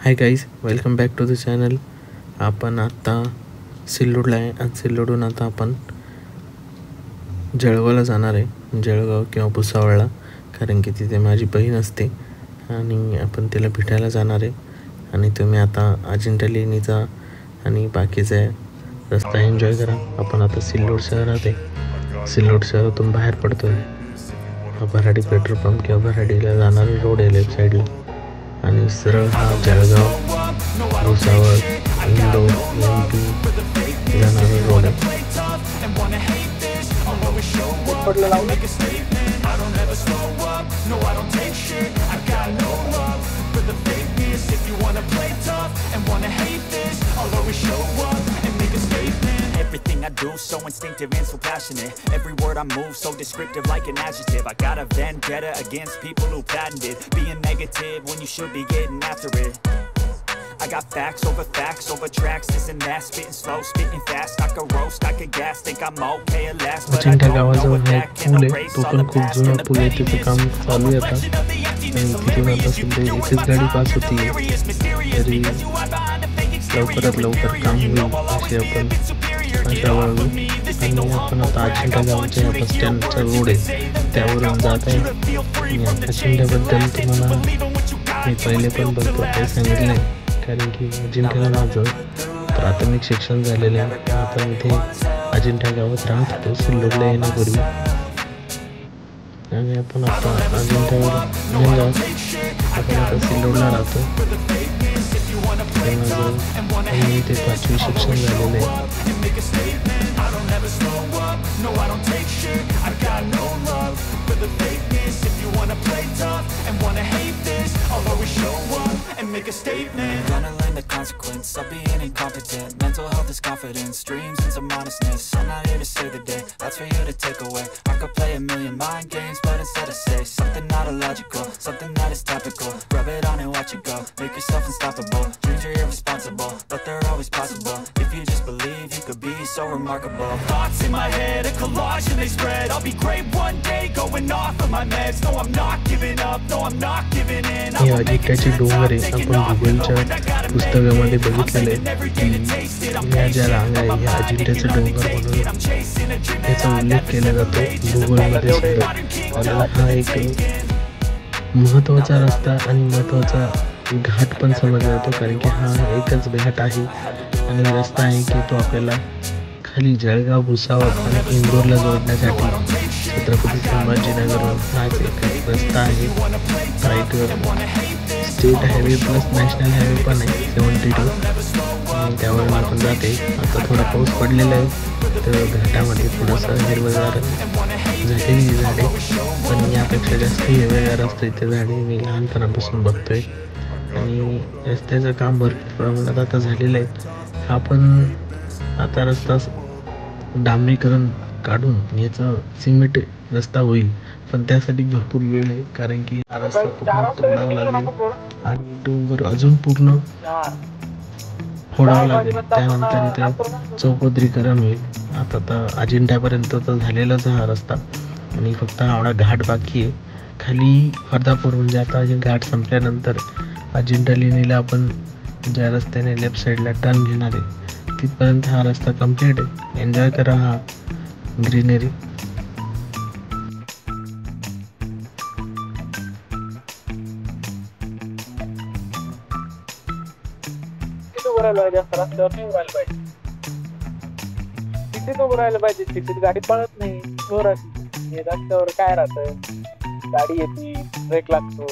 High guys, welcome back to the channel. आपण आता सिल्लोडला आहे आणि सिल्लोडून आता आपण जळगावला जाणार आहे. जळगाव किंवा भुसावळला, कारण की तिथे माझी बहीण असते आणि आपण तिला भेटायला जाणार आहे. आणि तुम्ही आता अजिंठा लेणीचा आणि बाकीचा रस्ता एन्जॉय करा. आपण आता सिल्लोड शहरात आहे. सिल्लोड शहरातून बाहेर पडतो आहे. भराडी पेट्रोल पंप किंवा भराडीला जाणारा रोड आहे लेफ्ट साईडला, आणि सरळ हा जळगाव, भुसावळ, इंदोर, MP जाणारा रोड आहे. Everything I do so instinctive and so passionate. Every word I move so descriptive like an adjective. I got a vendetta against people who patented being negative when you should be getting after it. I got facts over tracks, this and that, spitting slow, spitting fast. I could roast, I could gas, think I'm okay at last, but I don't know if that can erase all the past and the petty mistakes. I'm a reflection of the emptiness, so maybe you should be doing something serious, mysterious, because you are behind the fake exterior. लवकरात काम होईल अशी आपण आशा बाळगू. आणि आपण आता अजिंठा गावाच्या या बस स्टँडचा रोड आहे त्यावरून जात आहे. आणि अजिंठ्याबद्दल तुम्हाला मी पहिले पण भरपूर काही सांगितलं आहे, कारण की अजिंठ्याला माझं प्राथमिक शिक्षण झालेलं आहे. आता इथे अजिंठा गावात राहत होतो सिल्लोडला येण्यापूर्वी. आणि आपण आता अजिंठ्यावर नाही जात, आपण आता सिल्लोडला राहतो. माझं इथे 5वी शिक्षण झालेलं आहे. No, I don't take shit, I got no love for the fakeness. If you wanna play tough and wanna hate this, I'll always show up and make a statement. I'm gonna learn the consequence of being incompetent. Mental health is confidence, dreams and some honestness. I'm not here to save the day, that's for you to take away. I could play a million mind games, but instead I say something not illogical, something that is topical. Rub it on and watch it go, make yourself unstoppable. Dreams are irresponsible, but they're always possible. If you just believe, you could be so remarkable. Thoughts in my head, a collage and they spread. I'll be great one day, going off of my meds. No, I'm not giving up, no, I'm not giving in. हे अजिंठ्याचे डोंगर आहे. आपण भूगोलच्या पुस्तकामध्ये बघितलेले की या ज्या रांगा आहे ह्या अजिंठ्याचे डोंगर म्हणून याचा उल्लेख केला जातो भूगोलमध्ये सुद्धा. कारण हा एक महत्त्वाचा रस्ता आणि महत्त्वाचा घाट पण समजला जातो, कारण की हा एकच घाट आहे आणि रस्ता आहे की तो आपल्याला खाली जळगाव, भुसावळ आणि इंदोरला जोडण्यासाठी छत्रपती संभाजीनगरवर हा एक रस्ता आहे. राईटवर state highway plus national highway पण आहे 72, आणि त्यावरून आपण जाते. आता थोडा पाऊस पडलेला आहे तर घाटामध्ये थोडंसं हिरवगार झालेली झाडे, पण यापेक्षा जास्त हिरवेगार असतं इथे झाडे मी लहानपणापासून बघतोय. आणि रस्त्याचं काम भरपूर प्रमाणात आता झालेलं आहे. हा पण आता रस्ता डांबरीकरण काढून याचा सिमेंट रस्ता होईल, पण त्यासाठी भरपूर वेळ आहे, कारण की हा रस्ता पूर्ण तोडावा लागेल आणि डोंगर अजून पूर्ण फोडावं लागेल. त्यानंतर इथे चौपदरीकरण होईल. आता तर अजिंठ्यापर्यंत तर झालेलाच हा रस्ता आणि फक्त हा घाट बाकी आहे. खाली अर्धापूर म्हणजे आता हे घाट संपल्यानंतर अजिंठा लेणीला आपण ज्या रस्त्याने लेफ्ट साईडला टर्न घेणार आहे तिथपर्यंत हा रस्ता कंप्लीट आहे. एन्जॉय करा हा ग्रीनरी. तिकीट उभं राहायला पाहिजे, तिकीट गाडी पळत नाही जोराची. रस्त्यावर काय राहतं, गाडी येते, ब्रेक लागतो.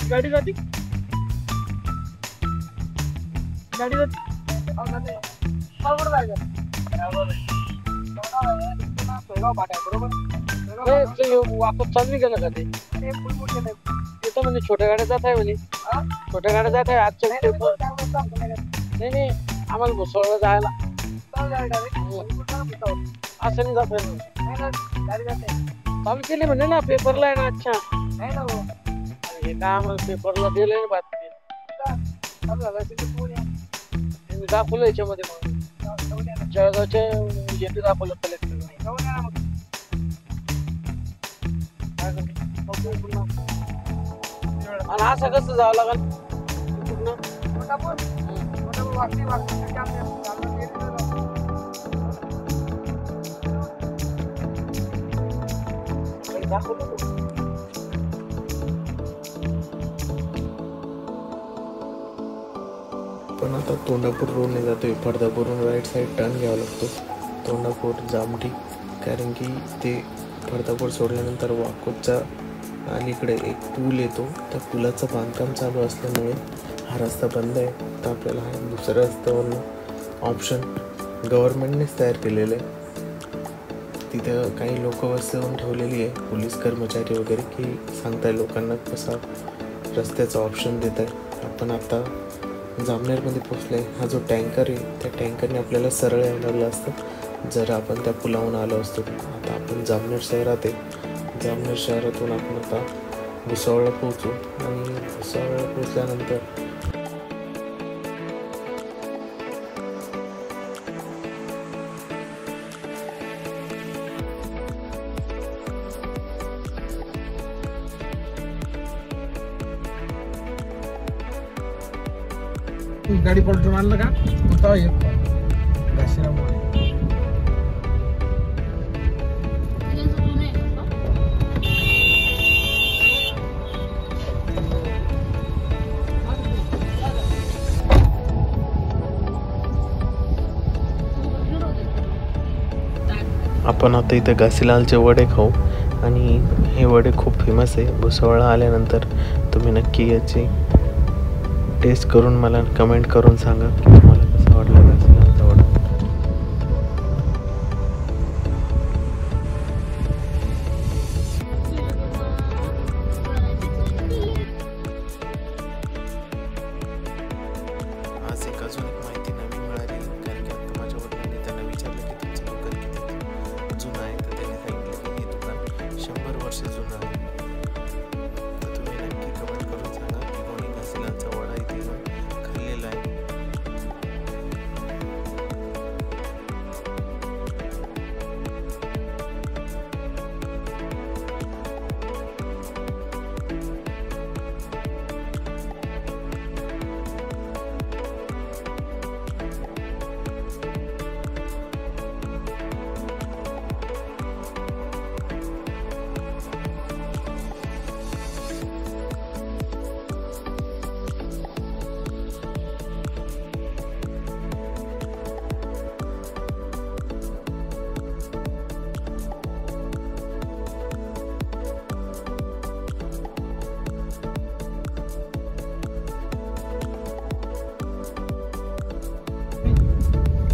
गाडी जाते, गाडी जाते. वापस चालू गेलं का ते तिथं म्हणजे छोट्या गाड्या जात आहे म्हणे, छोट्या गाड्या जात आहे आजच्या. नाही आम्हाला भुसावळला जायला असं नाही जात आहे. चालू केली म्हणे ना, पेपरला आहे ना. अच्छा हे काय आम्हाला पेपरला दिले बातमी. दाखवलं याच्यामध्ये मग जळगावच्या जेटी दाखवलं कलेक्टर आणि असं कसं जावं लागल पण आता तोंडापूर रोडने जातोय. फडदापूरहून राईट साईड टर्न घ्यावा लागतो. तोंडापूर जामठी, कारण की ते फडदापूर सोडल्यानंतर वाकोदच्या अलीकडे एक पूल येतो. त्या पुलाचं बांधकाम चालू असल्यामुळे हा रस्ता बंद आहे. तर आपल्याला हा दुसऱ्या रस्त्यावरून ऑप्शन गव्हर्नमेंटनेच तयार केलेलं आहे. तिथं काही लोक बसवून ठेवलेली आहे, पोलीस कर्मचारी वगैरे, की सांगताय लोकांना कसा रस्त्याचा ऑप्शन देत आहे. आपण आता जामनेरमध्ये पोचलो आहे. हा जो टँकर आहे त्या टँकरने आपल्याला सरळ यावं लागलं असतं जर आपण त्या पुलावरून आलो असतो. आता आपण जामनेर शहरात आहे. जामनेर शहरातून आपण आता भुसावळला पोहोचू आणि भुसावळला पोचल्यानंतर गाडी पलटून आणलं का तेव्हा येत आपण आता इथे घासीलालचे वडे खाऊ. आणि हे वडे खूप फेमस आहे. भुसावळला आल्यानंतर तुम्ही नक्की याची टेस्ट करून मला कमेंट करून सांगा की तुम्हाला कसं वाटलं घासीलालचा वडा. आज एक अजून एक माहिती नवीन मिळाली, कारण की आता माझ्या वडिलांनी त्यांना विचारलं की तुमचं दुकान किती जुनं आहे. तर त्यांनी सांगितलं की हे दुकान 100 वर्ष जुनं आहे. तर तुम्ही नक्की कमेंट करून सांगा की कोणी घासीलालचा वडा इथे येऊन खाल्लेला आहे.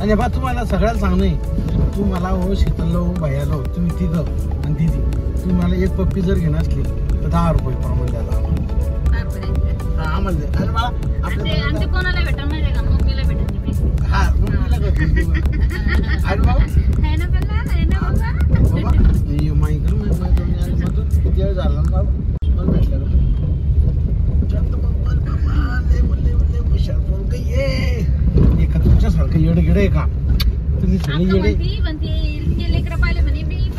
आणि बा तुम्हाला सगळ्याला सांगणे, तू मला हो, शीतलला हो, भैयाला हो, तुम्ही तिघं आणि दिदी, तुम्ही मला एक पप्पी जर घेणार असली तर 10 रुपये प्रमाणे द्यायला आम्हाला दे. अरे मला आपल्या कोणाला भेटा माहिती का? मम्मीला भेटायची. हा मम्मीला अरे बाबा है ना बाबा माईकडे मधून किती वेळ झाला ना बाबा मला भेटलं का तुमच्यासारखं येडे गिडे का तुम्ही सगळे येडे लेकरं पाहिले म्हणे मी असं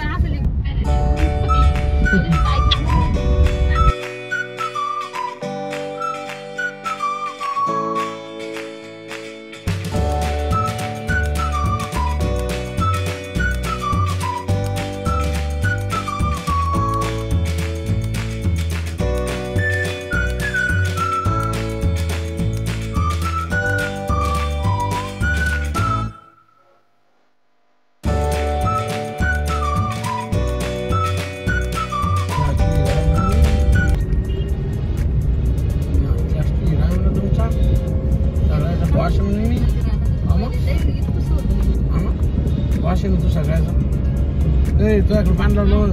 वाशिम तू सगळ्याचा तुझ्याकडे पान लावलं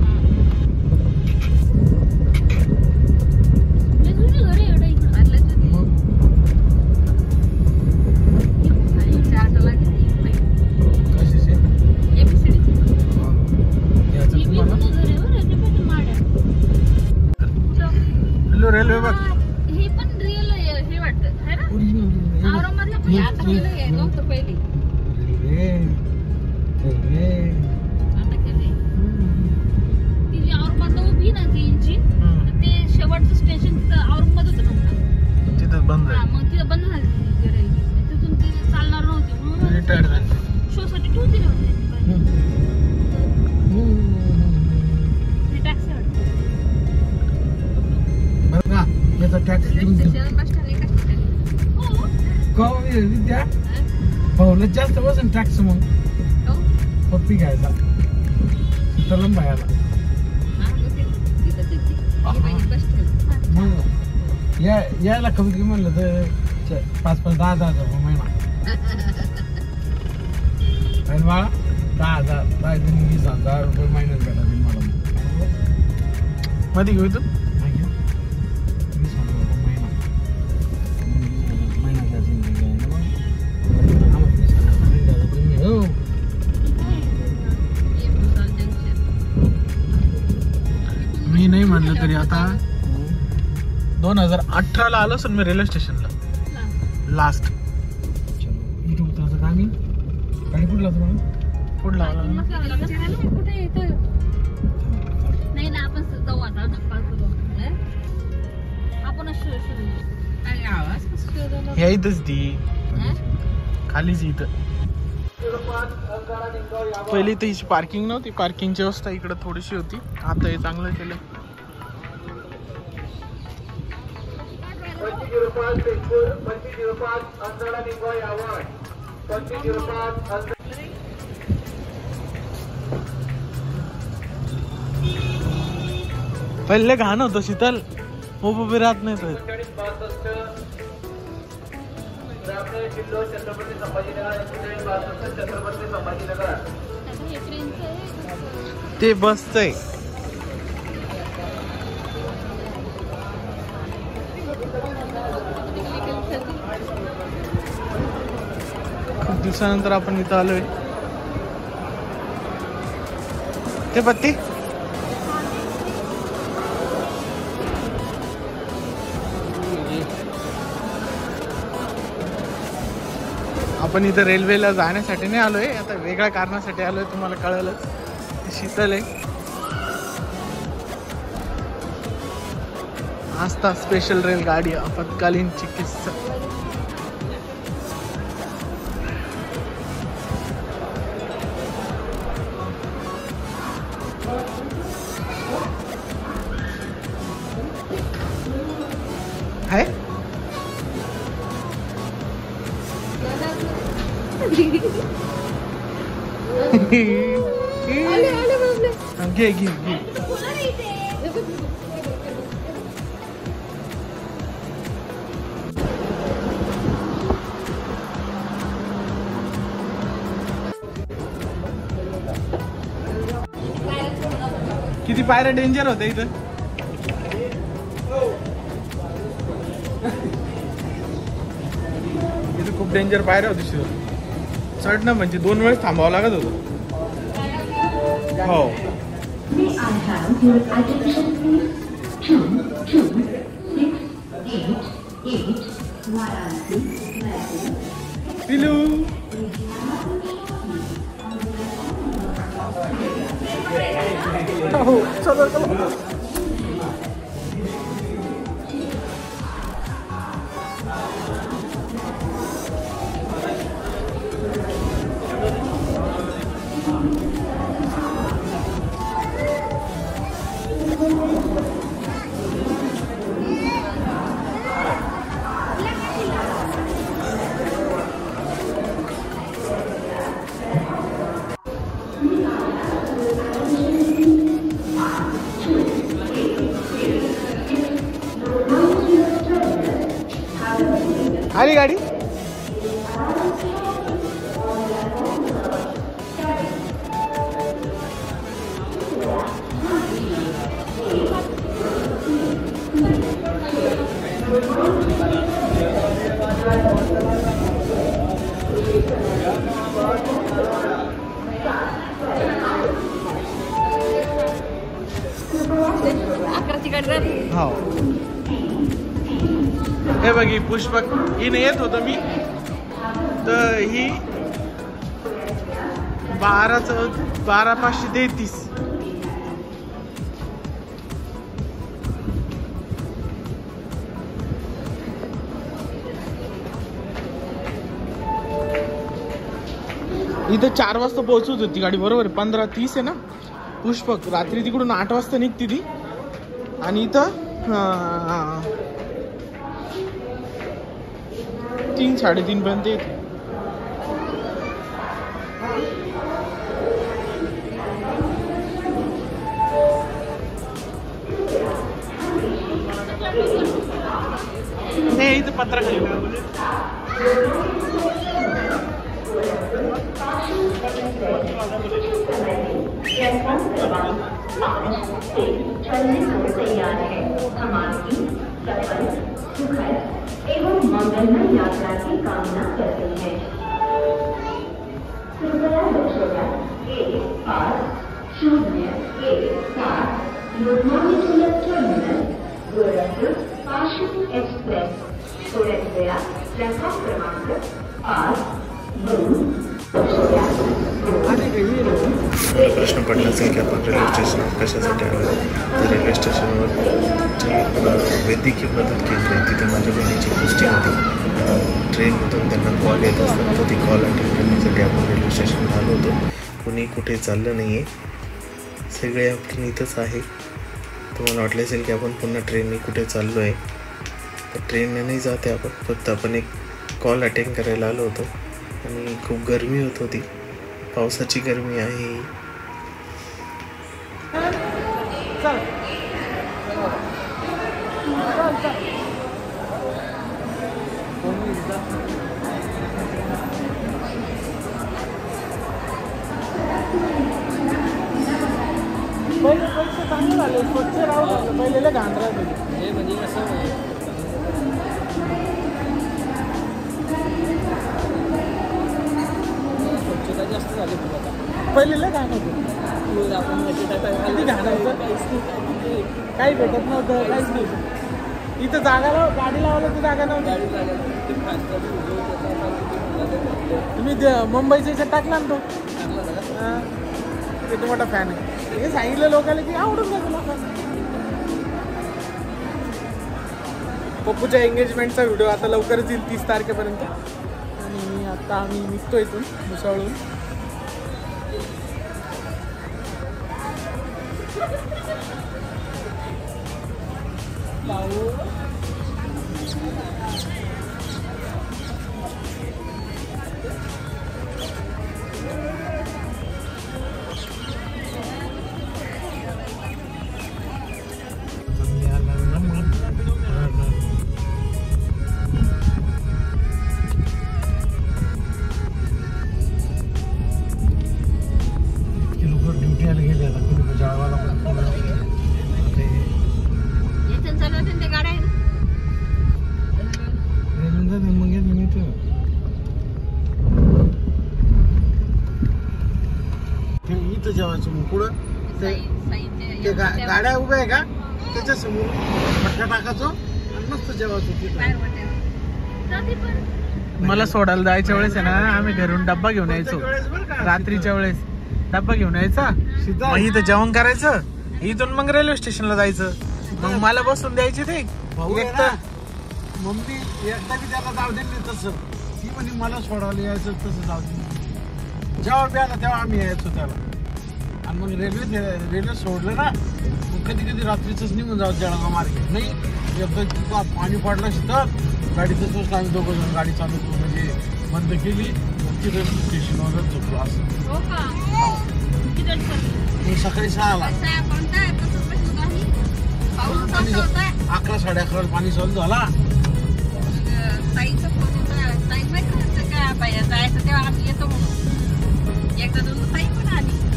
रेल्वे बघ हे पण रिअल हे वाटतं है ना. आता केलंय, नव्हतं पहिले. आता केलंय. ती जी औरंगाबादला उभी ना ती इंजिन, ते शेवटचं स्टेशन औरंगाबाद होतं नव्हतं. तिथं बंद हा, मग तिथं बंद झाली ती रेल्वे. तिथून ती चालणार नव्हती म्हणून रिटायर्ड झाली. शो साठी ठेवून दिले होते. टॅक्सी बघा याचा टॅक्स विद्या भाऊला जास्त बसून टॅक्स मग पप्पी घ्यायचा शीतलम भायला मग यायला कमीत कमी म्हणलं तर 5-5, 10,000 रुपये महिना आणि बाळा 10,000, 20,000 रुपये महिन्यात भेटा मला मध्ये घेऊ तू 20,000 रुपये महिना महिना घ्यायचं हो. मी नाही म्हणलं तरी आता 2018 ला आलो सर मी रेल्वे स्टेशनला लास्ट. इथे उतरायचं का आम्ही गाडी कुठला तुम्हाला पुढला आला ना. कुठे येतो नाही ना आपण जाऊ आता धप्पा करू आपणच शोधू. काय आवाज कसं शोधलं? या इथंच ती खालीच इथं. पहिली तर हिची पार्किंग नव्हती, पार्किंगची व्यवस्था इकडे थोडीशी होती. आता हे चांगलं केलं. पहिले घाण होतं शीतल, उभं राहत नाही तर. ते बसच आहे. खूप दिवसानंतर आपण इथं आलोय. ते पत्ती आपण इथं रेल्वेला जाण्यासाठी नाही आलोय, आता वेगळ्या कारणासाठी आलोय. तुम्हाला कळलंच. शीतल आहे. आस्था स्पेशल रेलगाडी आपत्कालीन चिकित्सा. है घे घे घे. किती पायऱ्या डेंजर होते इथं. इथं खूप डेंजर पायऱ्या होती. चढणं म्हणजे 2 वेळेस थांबावं लागत होतं. हो पिलू हो चलो चलो. आली गाडी. हो हे बघी पुष्पक हिने येत होतं मी तर ही 12,533. इथं 4 वाजता पोहोचत होती गाडी, बरोबर 15:30 आहे ना. पुष्पक रात्री तिकडून 8 वाजता निघते ती आणि इथं 3-3:30 पर्यंत येते. नाही इथं पत्रा खाली चलने को तैयार है. हमारी सफल सुखद एवं मंगलमय यात्रा की कामना करते हैं. कृपया दक्षता 1507 लोकमान्य तिलक टर्मिनस गोरखपुर पार्श्व एक्सप्रेस सोरठिया प्लेटफॉर्म क्रमांक 5 प्रश्न पडला असेल की आपण रेल्वे स्टेशनवर कशासाठी आलो. तर रेल्वे स्टेशनवर जी वैद्यकीय मदत केंद्र आहे तिथे माझ्या बहिणीची पोस्टिंग होती. ट्रेनमधून त्यांना कॉल येत असतात, तर ती कॉल अटेंड करण्यासाठी आपण रेल्वे स्टेशनवर आलो होतो. कुणी कुठे चाललं नाही आहे, सगळे आपण इथंच आहे. तुम्हाला वाटलं असेल की आपण पुन्हा ट्रेनने कुठे चाललो आहे, तर ट्रेनने नाही जाते आपण, फक्त आपण एक कॉल अटेंड करायला आलो होतो. आणि खूप गरमी होत होती, पावसाची गरमी आहे. पहिले पैसे चांगले झाले, स्वच्छ राहू लागलं. पहिलेला घाण राहते हे म्हणजे कसं स्वच्छता जास्त झाली. पहिलेला घाण होतं, आपण किती घाण होतं, काही भेटत नव्हतं, काहीच नव्हतं. इथं जागा गाडी लावायला ती जागा नव्हती. तुम्ही मुंबईच्या इथं टाकला ना तो, किती मोठा फॅन आहे. हे सांगितलं लोकांना की आवडून जातं लोकांना. पप्पूच्या एंगेजमेंटचा व्हिडिओ आता लवकरच येईल 30 तारखेपर्यंत. आणि आता आम्ही निघतो इथून मुसाळून. गाड्या उभ्या आहे का त्याच्या समोर फटका टाकायचो आणि मस्त जेवायचो. मला सोडायला जायच्या वेळेस आहे ना, आम्ही घरून डब्बा घेऊन यायचो. रात्रीच्या वेळेस डब्बा घेऊन यायचा, मग इथं जेवण करायचं, इथून मग रेल्वे स्टेशनला जायचं. मग मला बसून द्यायचे ते एकदा. मम्मी एकदा की त्याला जाऊ दे नाही तसं, ती म्हणे मला सोडायला यायचं तसं जाऊ दे. जेव्हा बी आला तेव्हा आम्ही यायचो त्याला. आणि मग रेल्वे सोडलं ना, मग कधी कधी रात्रीच निघून जाऊ जळगाव मार्केट. नाही एकदा पाणी पडलं तर गाडीचं तोच आम्ही दोघं जण गाडी चालू म्हणजे बंद केली, तिथे स्टेशनवरच झोपलो असं. मग सकाळी 6ला 11-11:30 पाणी चालू झाला.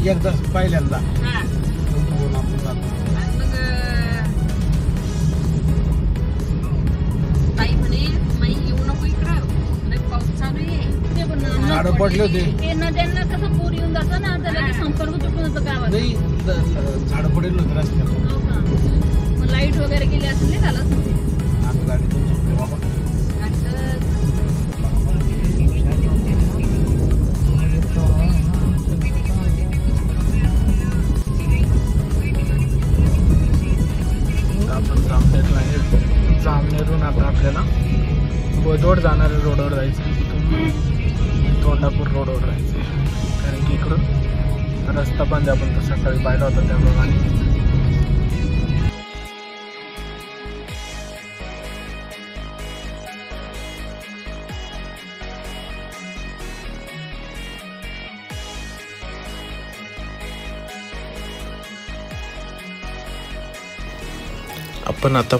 एकदा पहिल्यांदा झाडं पडले होते, नद्यांना कसं पूर येऊन जातं ना, त्याला संपर्क तुटून जातो गावात. नाही झाडं पडेल होते रस्त्यावर. लाईट वगैरे गेली असेल नाही झालं असेल. आम्ही गाडीतून झोपले बाबा. बोदवड जाणाऱ्या रोडवर जायचं, तिथून तोंडापूर रोडवर जायचं, कारण की इकडं रस्ता बंद आहे. आपण तो सकाळी पाहिला होता त्याप्रमाणे. आपण आता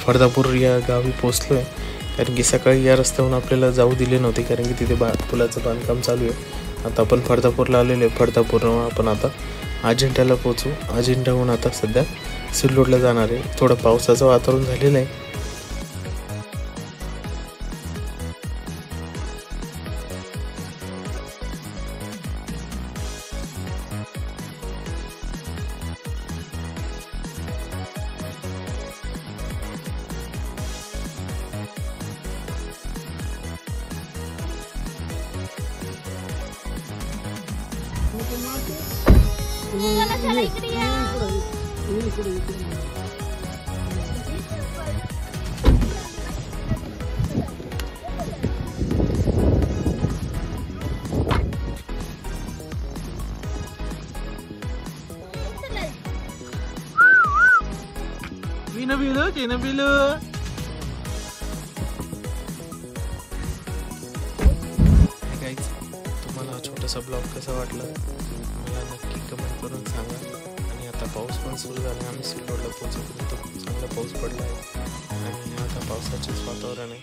फडदापूर या गावी पोचलो आहे, कारण की सकाळी या रस्त्यावरून आपल्याला जाऊ दिले नव्हते, कारण की तिथे पुलाचं बांधकाम चालू आहे. आता आपण फडदापूरला आलेलो आहे. फडदापूरवरून आपण आता अजिंठ्याला पोचू. अजिंठ्याहून आता सध्या सिल्लोडला जाणार आहे. थोडं पावसाचं वातावरण झालेलं आहे. चला इकडे या. तुम्हाला छोटासा ब्लॉग कसा वाटला मला नक्की कमेंट करून सांगा. आणि आता पाऊस पण सुरू झाला. आम्ही सिल्लोडला पोहोचेपर्यंत खूप चांगला पाऊस पडला आहे आणि आता पावसाचेच वातावरण आहे.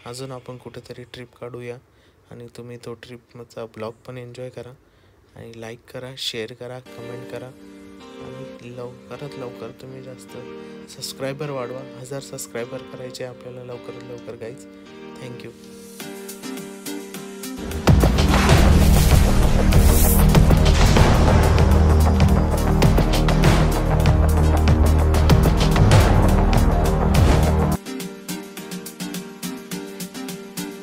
अजून आपण कुठेतरी ट्रिप काढूया आणि तुम्ही तो ट्रिपचा ब्लॉग पण एन्जॉय करा आणि लाईक करा, शेअर करा, कमेंट करा आणि लवकरात लवकर तुम्ही जास्त सबस्क्रायबर वाढवा. 1000 सबस्क्रायबर करायचे आपल्याला लवकरात लवकर गाईज. थँक्यू.